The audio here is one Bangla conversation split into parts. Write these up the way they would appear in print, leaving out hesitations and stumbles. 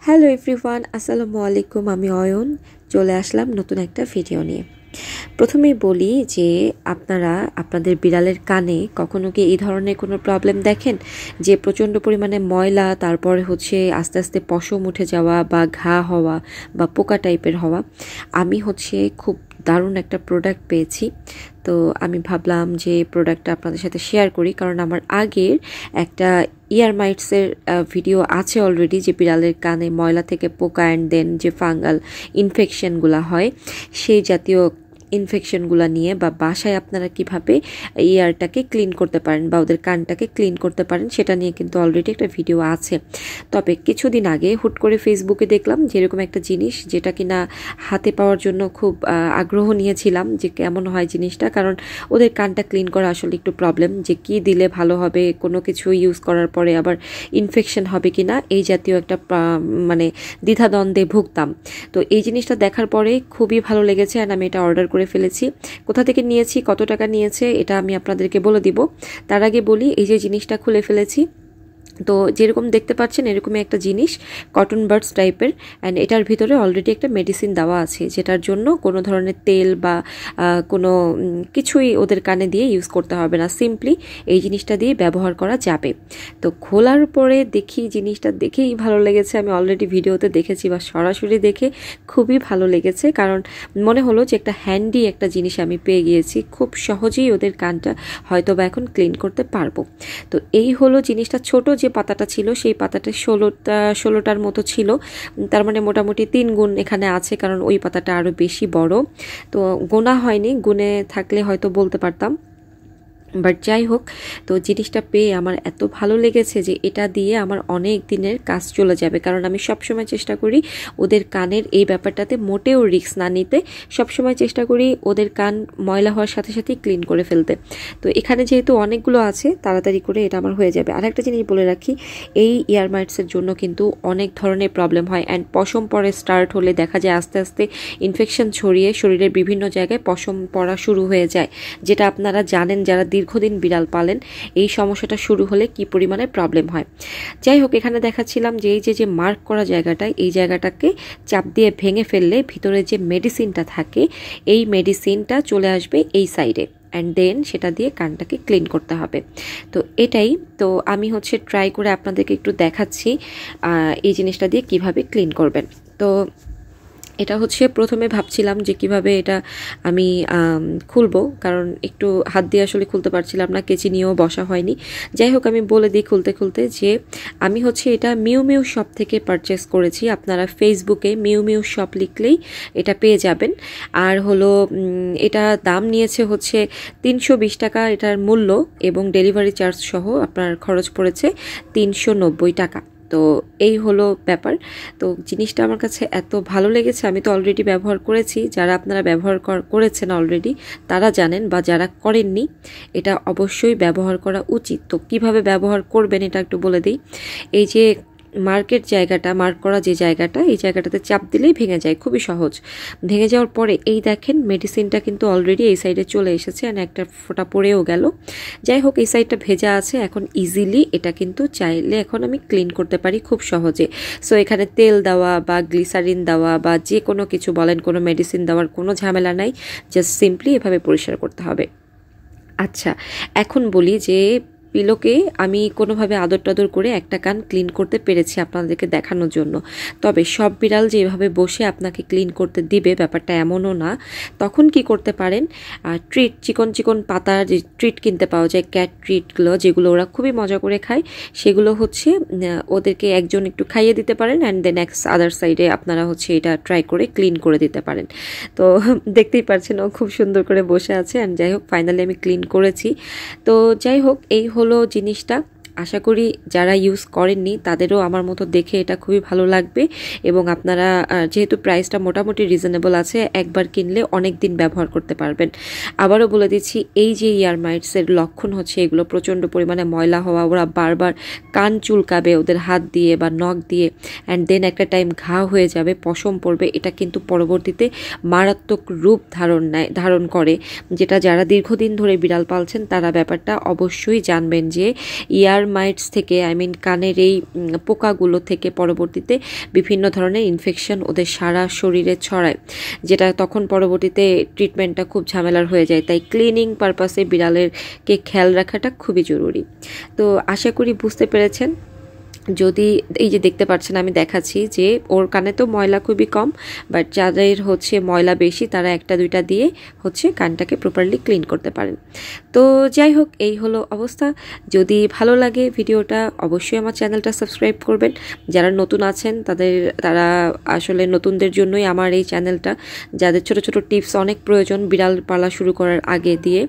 হ্যালো এভরিওয়ান, আসসালামু আলাইকুম। আমি অয়ন চলে আসলাম নতুন একটা ভিডিও নিয়ে। প্রথমেই বলি যে আপনারা আপনাদের বিড়ালের কানে কখনো কি এই ধরনের কোনো প্রবলেম দেখেন যে প্রচণ্ড পরিমাণে ময়লা, তারপরে হচ্ছে আস্তে আস্তে পশম উঠে যাওয়া বা ঘা হওয়া বা পোকা টাইপের হওয়া? আমি খুব দারুণ একটা প্রোডাক্ট পেয়েছি, তো আমি ভাবলাম যে প্রোডাক্টটা আপনাদের সাথে শেয়ার করি। কারণ আমার আগের একটা ইয়ার মাইটসের ভিডিও আছে অলরেডি, যে বিড়ালের কানে ময়লা থেকে পোকা অ্যান্ড দেন যে ফাঙ্গাল ইনফেকশনগুলো হয় সেই জাতীয় ইনফেকশনগুলো নিয়ে, বা বাসায় আপনারা কিভাবে ইয়ারটাকে ক্লিন করতে পারেন বা ওদের কানটাকে ক্লিন করতে পারেন সেটা নিয়ে কিন্তু অলরেডি একটা ভিডিও আছে। তবে কিছুদিন আগে হুট করে ফেসবুকে দেখলাম যেরকম একটা জিনিস, যেটা কিনা হাতে পাওয়ার জন্য খুব আগ্রহ নিয়েছিলাম যে কেমন হয় জিনিসটা। কারণ ওদের কানটা ক্লিন করা আসলে একটু প্রবলেম, যে কি দিলে ভালো হবে, কোনো কিছু ইউজ করার পরে আবার ইনফেকশন হবে কিনা, এই জাতীয় একটা দ্বিধাদ্বন্দ্বে ভুগতাম। তো এই জিনিসটা দেখার পরে খুবই ভালো লেগেছে অ্যান্ড আমি এটা অর্ডার করে ফেলেছি। কোথা থেকে নিয়েছি, কত টাকা নিয়েছে, এটা আমি আপনাদেরকে বলে দিব। তার আগে বলি, এই যে জিনিসটা খুলে ফেলেছি, তো যেরকম দেখতে পাচ্ছেন এরকমই একটা জিনিস, কটন বাডস টাইপের, অ্যান্ড এটার ভিতরে অলরেডি একটা মেডিসিন দেওয়া আছে, যেটার জন্য কোনো ধরনের তেল বা কোনো কিছুই ওদের কানে দিয়ে ইউজ করতে হবে না, সিম্পলি এই জিনিসটা দিয়ে ব্যবহার করা যাবে। তো খোলার পরে দেখি, জিনিসটা দেখেই ভালো লেগেছে। আমি অলরেডি ভিডিওতে দেখেছি বা সরাসরি দেখে খুবই ভালো লেগেছে, কারণ মনে হলো যে একটা হ্যান্ডি একটা জিনিস আমি পেয়ে গিয়েছি, খুব সহজেই ওদের কানটা হয়তো বা এখন ক্লিন করতে পারবো। তো এই হলো জিনিসটা। ছোট যে পাতাটা ছিল সেই পাতাটা 16টার মতো ছিল, তার মানে মোটামুটি 3 গুণ এখানে আছে, কারণ ওই পাতাটা আরো বেশি বড়। তো গোনা হয়নি, গুনে থাকলে হয়তো বলতে পারতাম। বাট যাই হোক, তো জিনিসটা পেয়ে আমার এত ভালো লেগেছে যে এটা দিয়ে আমার অনেক দিনের কাজ চলে যাবে। কারণ আমি সবসময় চেষ্টা করি ওদের কানের এই ব্যাপারটাতে মোটেও রিস্ক না নিতে, সবসময় চেষ্টা করি ওদের কান ময়লা হওয়ার সাথে সাথেই ক্লিন করে ফেলতে। তো এখানে যেহেতু অনেকগুলো আছে, তাড়াতাড়ি করে এটা আমার হয়ে যাবে। আরেকটা জিনিস বলে রাখি, এই ইয়ার মাইটসের জন্য কিন্তু অনেক ধরনের প্রবলেম হয়, অ্যান্ড পশম পরে স্টার্ট হলে দেখা যায় আস্তে আস্তে ইনফেকশন ছড়িয়ে শরীরের বিভিন্ন জায়গায় পশম পড়া শুরু হয়ে যায়, যেটা আপনারা জানেন যারা দীর্ঘদিন বিড়াল পালেন। এই সমস্যাটা শুরু হলে কি পরিমাণে প্রবলেম হয়। যাই হোক, এখানে দেখাচ্ছিলাম যে এই যে মার্ক করা জায়গাটা, এই জায়গাটাকে চাপ দিয়ে ভেঙে ফেললে ভিতরে যে মেডিসিনটা থাকে, এই মেডিসিনটা চলে আসবে এই সাইডে, অ্যান্ড দেন সেটা দিয়ে কানটাকে ক্লিন করতে হবে। তো এটাই, তো আমি ট্রাই করে আপনাদেরকে একটু দেখাচ্ছি এই জিনিসটা দিয়ে কিভাবে ক্লিন করবেন। তো এটা প্রথমে ভাবছিলাম যে কিভাবে এটা আমি খুলবো, কারণ একটু হাত দিয়ে আসলে খুলতে পারছিলাম না, কেচি নিয়েও বসা হয়নি। যাই হোক, আমি বলে দিই খুলতে খুলতে যে আমি এটা মিউ মিউ শপ থেকে পারচেস করেছি। আপনারা ফেসবুকে মিউ মিউ শপ লিখলেই এটা পেয়ে যাবেন। আর এটা দাম নিয়েছে 320 টাকা এটার মূল্য, এবং ডেলিভারি চার্জ সহ আপনার খরচ পড়েছে 390 টাকা। তো এই হলো ব্যাপার। তো জিনিসটা আমার কাছে এত ভালো লেগেছে, আমি তো অলরেডি ব্যবহার করেছি। যারা আপনারা ব্যবহার করেছেন অলরেডি তারা জানেন, বা যারা করেননি এটা অবশ্যই ব্যবহার করা উচিত। তো কিভাবে ব্যবহার করবেন এটা একটু বলে দিই। এই যে মার্ক করা যে জায়গাটা, এই জায়গাটাতে চাপ দিলেই ভেঙে যায়, খুবই সহজ। ভেঙে যাওয়ার পরে এই দেখেন মেডিসিনটা কিন্তু অলরেডি এই সাইডে চলে এসেছে, আর একটা ফোঁটা পড়েও গেল। যাই হোক, এই সাইডটা ভেজা আছে, এখন ইজিলি এটা কিন্তু চাইলে এখন আমি ক্লিন করতে পারি খুব সহজে। সো এখানে তেল দেওয়া বা গ্লিসারিন দেওয়া বা যে কোনো কিছু বলেন, কোনো মেডিসিন দেওয়ার কোনো ঝামেলা নাই, জাস্ট সিম্পলি এভাবে পরিষ্কার করতে হবে। আচ্ছা, এখন বলি যে পিলোকে আমি কোনোভাবে আদর টাদর করে একটা কান ক্লিন করতে পেরেছি আপনাদেরকে দেখানোর জন্য। তবে সব বিড়াল যেভাবে বসে আপনাকে ক্লিন করতে দিবে ব্যাপারটা এমনও না। তখন কি করতে পারেন, ট্রিট, চিকন চিকন পাতার যে ট্রিট কিনতে পাওয়া যায়, ক্যাট ট্রিটগুলো, যেগুলো ওরা খুবই মজা করে খায়, সেগুলো ওদেরকে একজন একটু খাইয়ে দিতে পারেন, অ্যান্ড দেন আদার সাইডে আপনারা এটা ট্রাই করে ক্লিন করে দিতে পারেন। তো দেখতেই পাচ্ছেন ও খুব সুন্দর করে বসে আছে, অ্যান্ড যাই হোক ফাইনালি আমি ক্লিন করেছি। তো যাই হোক, এই হলো জিনিসটা। আশা করি যারা ইউজ করেননি তাদেরও আমার মতো দেখে এটা খুবই ভালো লাগবে, এবং আপনারা যেহেতু প্রাইসটা মোটামুটি রিজনেবল আছে, একবার কিনলে অনেক দিন ব্যবহার করতে পারবেন। আবারও বলে দিচ্ছি, এই যে ইয়ার মাইটসের লক্ষণ এগুলো প্রচণ্ড পরিমাণে ময়লা হওয়া, ওরা বারবার কান চুলকাবে ওদের হাত দিয়ে বা নখ দিয়ে, অ্যান্ড দেন একটা টাইম ঘা হয়ে যাবে, পশম পড়বে। এটা কিন্তু পরবর্তীতে মারাত্মক রূপ ধারণ করে, যেটা যারা দীর্ঘদিন ধরে বিড়াল পালছেন তারা ব্যাপারটা অবশ্যই জানবেন যে ইয়ার মাইটস থেকে কানের এই পোকাগুলো থেকে পরবর্তীতে বিভিন্ন ধরনের ইনফেকশন ওদের সারা শরীরে ছড়ায়, যেটা তখন পরবর্তীতে ট্রিটমেন্টটা খুব ঝামেলার হয়ে যায়। তাই ক্লিনিং পারপাসে বিড়ালেরকে খেয়াল রাখাটা খুবই জরুরি। তো আশা করি বুঝতে পেরেছেন। যদি এই যে দেখতে পাচ্ছেন আমি দেখাচ্ছি যে ওর কানে তো ময়লা খুবই কম, বাট যাদের হচ্ছে ময়লা বেশি তারা একটা দুইটা দিয়ে হচ্ছে কানটাকে প্রপারলি ক্লিন করতে পারেন। তো যাই হোক, এই হলো অবস্থা। যদি ভালো লাগে ভিডিওটা অবশ্যই আমার চ্যানেলটা সাবস্ক্রাইব করবেন। যারা নতুন আছেন তারা আসলে নতুনদের জন্যই আমার এই চ্যানেলটা, যাদের ছোট ছোট টিপস অনেক প্রয়োজন বিড়াল পালা শুরু করার আগে দিয়ে।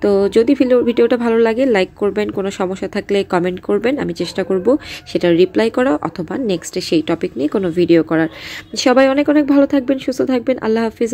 তো যদি ভিডিওটা ভালো লাগে লাইক করবেন, কোনো সমস্যা থাকলে কমেন্ট করবেন, আমি চেষ্টা করব সেটা রিপ্লাই করা অথবা নেক্সটে সেই টপিক নিয়ে কোনো ভিডিও করার। সবাই অনেক অনেক ভালো থাকবেন, সুস্থ থাকবেন। আল্লাহ হাফিজ।